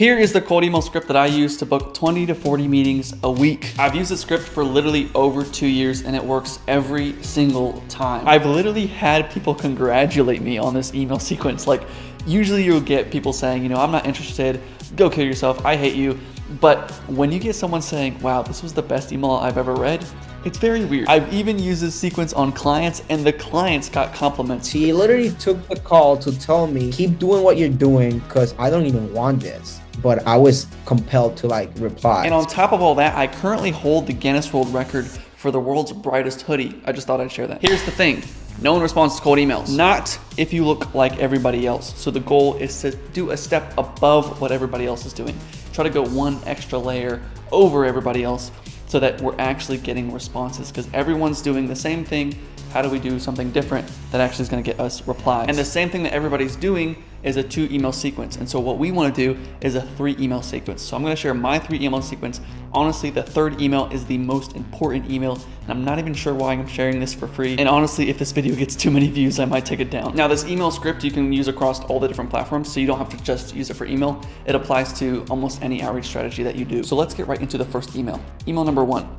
Here is the cold email script that I use to book 20 to 40 meetings a week. I've used the script for literally over 2 years and it works every single time. I've literally had people congratulate me on this email sequence. Like, usually you'll get people saying, I'm not interested, go kill yourself, I hate you. But when you get someone saying, wow, this was the best email I've ever read, it's very weird. I've even used this sequence on clients and the clients got compliments. He literally took the call to tell me, keep doing what you're doing because I don't even want this. But I was compelled to reply. And on top of all that, I currently hold the Guinness World Record for the world's brightest hoodie. I just thought I'd share that. Here's the thing. No one responds to cold emails. Not if you look like everybody else. So the goal is to do a step above what everybody else is doing. Try to go one extra layer over everybody else so that we're actually getting responses, because everyone's doing the same thing. How do we do something different that actually is going to get us replies? And the same thing that everybody's doing is a 2 email sequence. And so what we want to do is a 3 email sequence. So I'm going to share my 3 email sequence. Honestly, the 3rd email is the most important email. And I'm not even sure why I'm sharing this for free. And honestly, if this video gets too many views, I might take it down. Now, this email script you can use across all the different platforms. So you don't have to just use it for email. It applies to almost any outreach strategy that you do. So let's get right into the first email. Email number 1.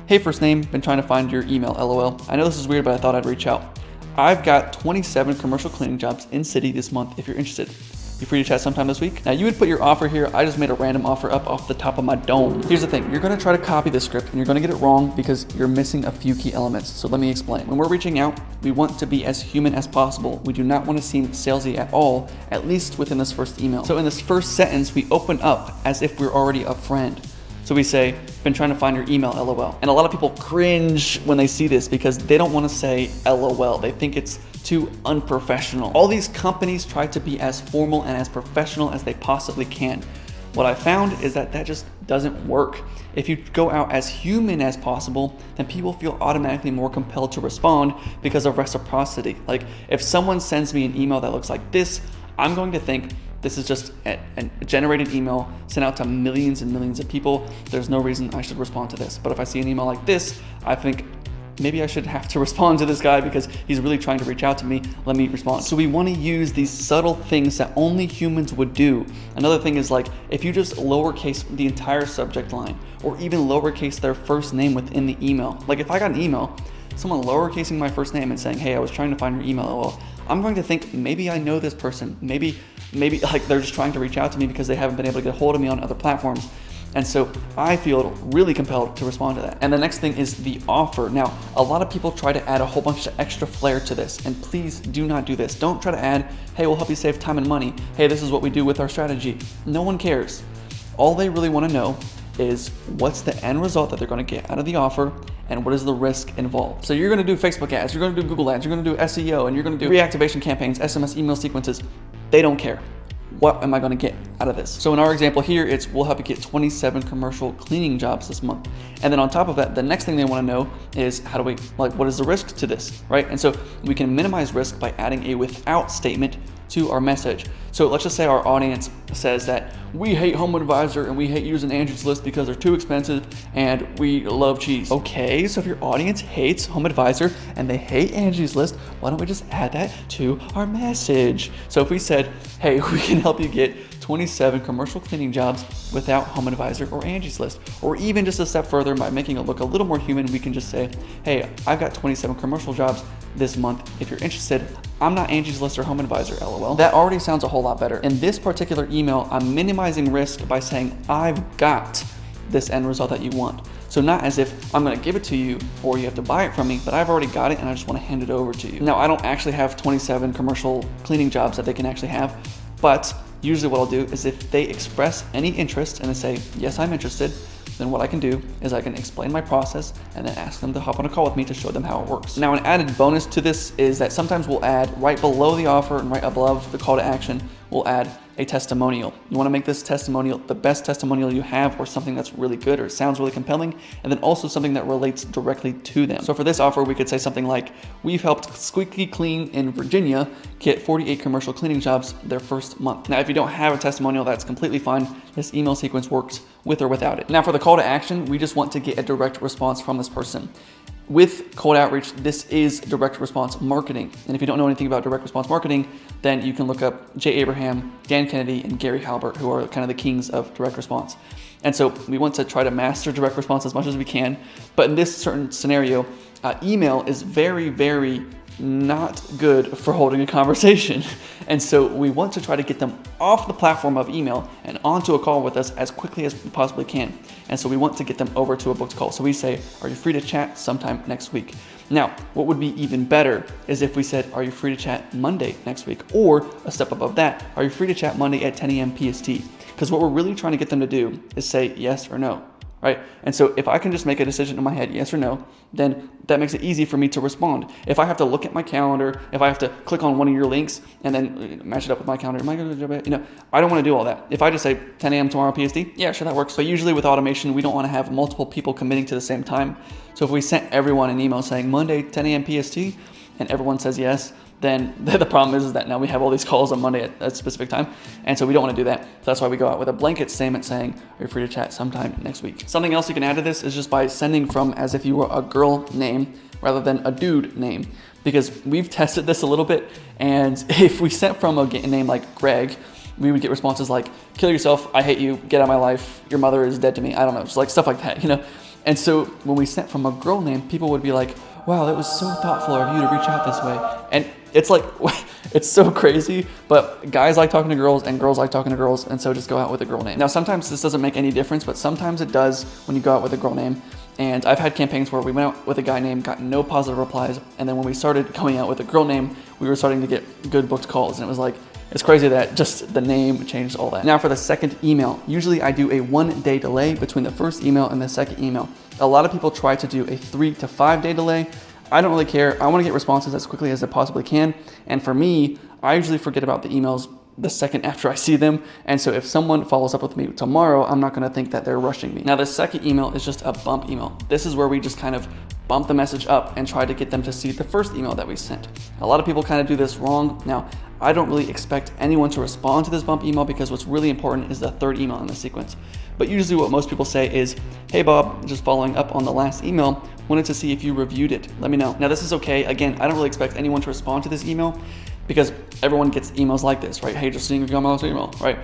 Hey, first name, been trying to find your email, LOL. I know this is weird, but I thought I'd reach out. I've got 27 commercial cleaning jobs in city this month if you're interested. You free to chat sometime this week? Now you would put your offer here. I just made a random offer up off the top of my dome. Here's the thing, you're gonna try to copy this script and you're gonna get it wrong because you're missing a few key elements. So let me explain. When we're reaching out, we want to be as human as possible. We do not want to seem salesy at all, at least within this first email. So in this first sentence, we open up as if we're already a friend. So we say, been trying to find your email, LOL. And a lot of people cringe when they see this because they don't want to say LOL. They think it's too unprofessional. All these companies try to be as formal and as professional as they possibly can. What I found is that just doesn't work. If you go out as human as possible, then people feel automatically more compelled to respond because of reciprocity. Like if someone sends me an email that looks like this, I'm going to think, this is just a generated email sent out to millions and millions of people. There's no reason I should respond to this. But if I see an email like this, I think maybe I should have to respond to this guy because he's really trying to reach out to me. Let me respond. So we want to use these subtle things that only humans would do. Another thing is if you just lowercase the entire subject line or even lowercase their first name within the email. Like if I got an email, someone lowercasing my first name and saying, hey, I was trying to find your email, well, I'm going to think maybe I know this person. Maybe they're just trying to reach out to me because they haven't been able to get a hold of me on other platforms. And so I feel really compelled to respond to that. And the next thing is the offer. Now, a lot of people try to add a whole bunch of extra flair to this, and please do not do this. Don't try to add, hey, we'll help you save time and money. Hey, this is what we do with our strategy. No one cares. All they really want to know is what's the end result that they're going to get out of the offer and what is the risk involved. So you're going to do Facebook ads, you're going to do Google ads, you're going to do SEO, and you're going to do reactivation campaigns, SMS email sequences. They don't care. What am I going to get out of this? So in our example here, it's we'll help you get 27 commercial cleaning jobs this month. And then on top of that, the next thing they want to know is how do we, what is the risk to this, right? And so we can minimize risk by adding a without statement to our message. So let's just say our audience says that we hate HomeAdvisor and we hate using Angie's List because they're too expensive and we love cheese. Okay, so if your audience hates HomeAdvisor and they hate Angie's List, why don't we just add that to our message? So if we said, hey, we can help you get 27 commercial cleaning jobs without HomeAdvisor or Angie's List, or even just a step further by making it look a little more human, we can just say, hey, I've got 27 commercial jobs this month. If you're interested, I'm not Angie's List or HomeAdvisor, LOL. That already sounds a whole lot better. In this particular email, I'm minimizing risk by saying I've got this end result that you want. So not as if I'm gonna give it to you or you have to buy it from me, but I've already got it and I just wanna hand it over to you. Now, I don't actually have 27 commercial cleaning jobs that they can actually have, but usually what I'll do is if they express any interest and they say, yes, I'm interested, then what I can do is I can explain my process and then ask them to hop on a call with me to show them how it works. Now, an added bonus to this is that sometimes we'll add right below the offer and right above the call to action, we'll add a testimonial. You want to make this testimonial the best testimonial you have, or something that's really good or sounds really compelling, and then also something that relates directly to them. So for this offer, we could say something like, we've helped Squeaky Clean in Virginia get 48 commercial cleaning jobs their first month. Now, if you don't have a testimonial, that's completely fine. This email sequence works with or without it. Now, for the call to action, we just want to get a direct response from this person. with cold outreach, this is direct response marketing. And if you don't know anything about direct response marketing, then you can look up Jay Abraham, Dan Kennedy, and Gary Halbert, who are kind of the kings of direct response. And so we want to try to master direct response as much as we can. But in this certain scenario, email is very, very not good for holding a conversation. And so we want to try to get them off the platform of email and onto a call with us as quickly as we possibly can. And so we want to get them over to a booked call. So we say, are you free to chat sometime next week? Now, what would be even better is if we said, are you free to chat Monday next week? Or a step above that, are you free to chat Monday at 10 a.m. PST? Because what we're really trying to get them to do is say yes or no. Right? And so if I can just make a decision in my head, yes or no, then that makes it easy for me to respond. If I have to look at my calendar, if I have to click on one of your links and then match it up with my calendar, am I going to, I don't want to do all that. If I just say 10 a.m. tomorrow PST, yeah, sure, that works. But usually with automation, we don't want to have multiple people committing to the same time. So if we sent everyone an email saying Monday, 10 a.m. PST, and everyone says yes, then the problem is that now we have all these calls on Monday at a specific time. And so we don't want to do that. So that's why we go out with a blanket statement saying, are you free to chat sometime next week? Something else you can add to this is just by sending from as if you were a girl name rather than a dude name. Because we've tested this a little bit. And if we sent from a name like Greg, we would get responses like, kill yourself, I hate you, get out of my life, your mother is dead to me. I don't know, just like stuff like that, And so when we sent from a girl name, people would be like, wow, that was so thoughtful of you to reach out this way. And it's like, it's so crazy, but guys like talking to girls and girls like talking to girls, and so just go out with a girl name. Now, sometimes this doesn't make any difference, but sometimes it does when you go out with a girl name. And I've had campaigns where we went out with a guy name, got no positive replies, and then when we started going out with a girl name, we were starting to get good booked calls, and it was like, it's crazy that just the name changed all that. Now for the second email, usually I do a 1 day delay between the first email and the second email. A lot of people try to do a 3 to 5 day delay. I don't really care. I want to get responses as quickly as I possibly can. And for me, I usually forget about the emails the second after I see them. And so if someone follows up with me tomorrow, I'm not going to think that they're rushing me. Now the second email is just a bump email. This is where we just kind of bump the message up and try to get them to see the first email that we sent. A lot of people kind of do this wrong. Now, I don't really expect anyone to respond to this bump email because what's really important is the third email in the sequence. But usually what most people say is, hey Bob, just following up on the last email, wanted to see if you reviewed it. Let me know. Now this is okay. Again, I don't really expect anyone to respond to this email because everyone gets emails like this, right? Hey, just seeing if you got my last email, right?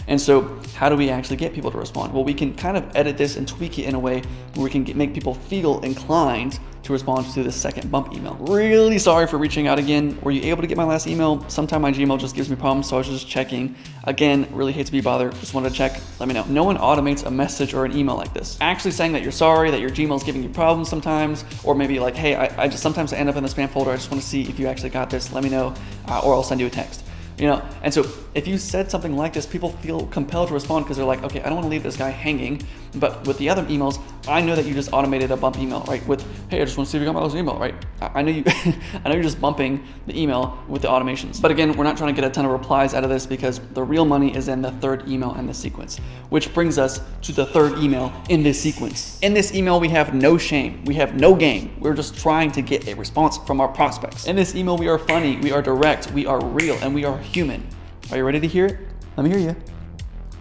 And so how do we actually get people to respond? Well, we can kind of edit this and tweak it in a way where we can make people feel inclined to respond to the second bump email. Really sorry for reaching out again. Were you able to get my last email? Sometimes my Gmail just gives me problems, so I was just checking. Again, really hate to be bothered. Just wanted to check. Let me know. No one automates a message or an email like this. Actually saying that you're sorry, that your Gmail's giving you problems sometimes, or maybe like, hey, I just sometimes end up in the spam folder. I just want to see if you actually got this. Let me know, or I'll send you a text. And so if you said something like this, people feel compelled to respond because they're like, okay, I don't want to leave this guy hanging. But with the other emails, I know that you just automated a bump email, right? With, hey, I just want to see if you got my last email, right? I know you, I know you're just bumping the email with the automations. But again, we're not trying to get a ton of replies out of this because the real money is in the third email in the sequence, which brings us to the third email in this sequence. In this email, we have no shame. We have no game. We're just trying to get a response from our prospects. In this email, we are funny, we are direct, we are real, and we are human. Are you ready to hear it? Let me hear you.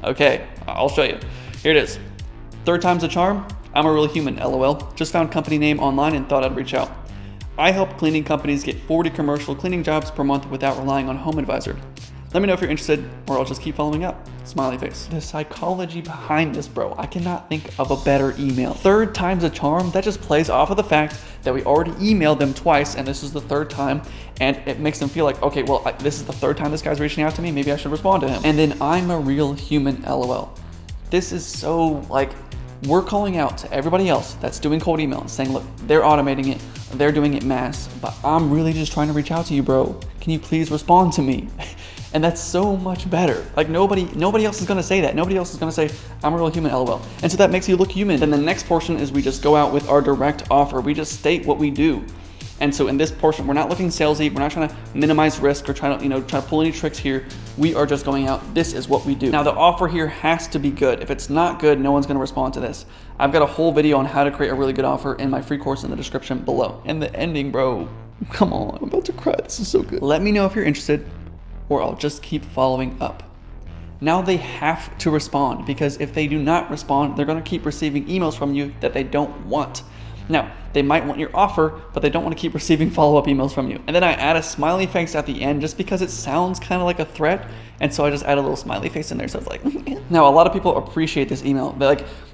Okay, I'll show you. Here it is. Third time's a charm. I'm a real human, LOL. Just found company name online and thought I'd reach out. I help cleaning companies get 40 commercial cleaning jobs per month without relying on Home Advisor. Let me know if you're interested, or I'll just keep following up. Smiley face. The psychology behind this, bro. I cannot think of a better email. Third time's a charm. That just plays off of the fact that we already emailed them twice, and this is the third time, and it makes them feel like, okay, well, this is the third time this guy's reaching out to me. Maybe I should respond to him. And then I'm a real human, LOL. This is so like, we're calling out to everybody else that's doing cold email and saying, look, they're automating it, they're doing it mass, but I'm really just trying to reach out to you, bro. Can you please respond to me? And that's so much better. Like nobody else is gonna say that. Nobody else is gonna say, I'm a real human, LOL. And so that makes you look human. Then the next portion is we just go out with our direct offer. We just state what we do. And so in this portion, we're not looking salesy. We're not trying to minimize risk or try to pull any tricks here. We are just going out. This is what we do. Now the offer here has to be good. If it's not good, no one's going to respond to this. I've got a whole video on how to create a really good offer in my free course in the description below. And the ending, bro, come on, I'm about to cry. This is so good. Let me know if you're interested, or I'll just keep following up. Now they have to respond, because if they do not respond, they're going to keep receiving emails from you that they don't want. Now, they might want your offer, but they don't want to keep receiving follow-up emails from you. And then I add a smiley face at the end just because it sounds kind of like a threat. And so I just add a little smiley face in there. So it's like, now a lot of people appreciate this email.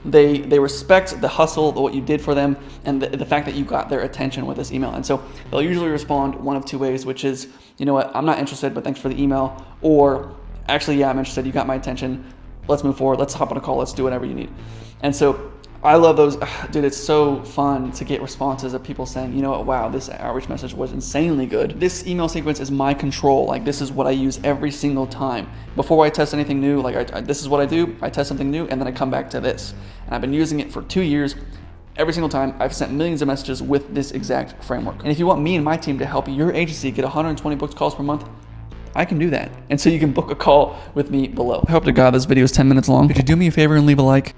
They respect the hustle, what you did for them, and the fact that you got their attention with this email. And so they'll usually respond one of two ways, which is, you know what, I'm not interested, but thanks for the email. Or actually, yeah, I'm interested. You got my attention. Let's move forward. Let's hop on a call. Let's do whatever you need. And so I love those. Dude, it's so fun to get responses of people saying, you know what, wow, this outreach message was insanely good. This email sequence is my control. Like, this is what I use every single time. Before I test anything new, like this is what I do. I test something new and then I come back to this. And I've been using it for 2 years. Every single time I've sent millions of messages with this exact framework. And if you want me and my team to help your agency get 120 booked calls per month, I can do that. And so you can book a call with me below. I hope to God this video is 10 minutes long. Could you do me a favor and leave a like?